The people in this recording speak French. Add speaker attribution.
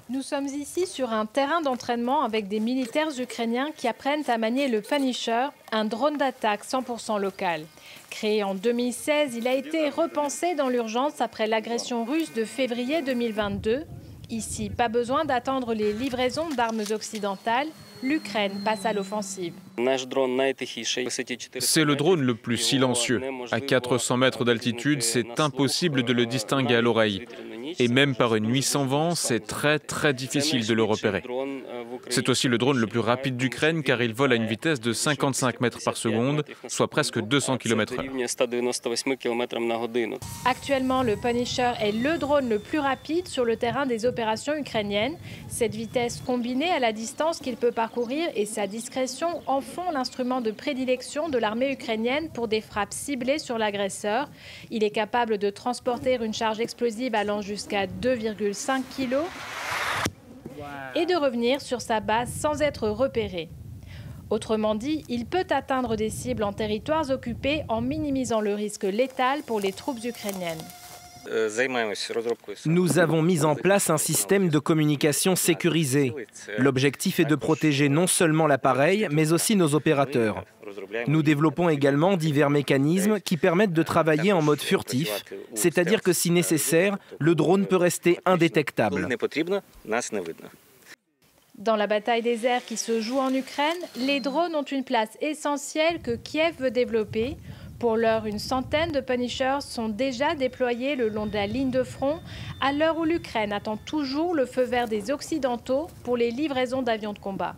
Speaker 1: Nous sommes ici sur un terrain d'entraînement avec des militaires ukrainiens qui apprennent à manier le Punisher, un drone d'attaque 100% local. Créé en 2016, il a été repensé dans l'urgence après l'agression russe de février 2022. Ici, pas besoin d'attendre les livraisons d'armes occidentales. L'Ukraine passe à l'offensive.
Speaker 2: C'est le drone le plus silencieux. À 400 mètres d'altitude, c'est impossible de le distinguer à l'oreille. Et même par une nuit sans vent, c'est très difficile de le repérer. C'est aussi le drone le plus rapide d'Ukraine car il vole à une vitesse de 55 mètres par seconde, soit presque 200 km/h.
Speaker 1: Actuellement, le Punisher est le drone le plus rapide sur le terrain des opérations ukrainiennes. Cette vitesse combinée à la distance qu'il peut parcourir et sa discrétion en font l'instrument de prédilection de l'armée ukrainienne pour des frappes ciblées sur l'agresseur. Il est capable de transporter une charge explosive allant jusqu'à 2,5 kg et de revenir sur sa base sans être repéré. Autrement dit, il peut atteindre des cibles en territoires occupés en minimisant le risque létal pour les troupes ukrainiennes.
Speaker 3: Nous avons mis en place un système de communication sécurisé. L'objectif est de protéger non seulement l'appareil, mais aussi nos opérateurs. Nous développons également divers mécanismes qui permettent de travailler en mode furtif, c'est-à-dire que si nécessaire, le drone peut rester indétectable.
Speaker 1: Dans la bataille des airs qui se joue en Ukraine, les drones ont une place essentielle que Kiev veut développer. Pour l'heure, une centaine de Punishers sont déjà déployés le long de la ligne de front, à l'heure où l'Ukraine attend toujours le feu vert des Occidentaux pour les livraisons d'avions de combat.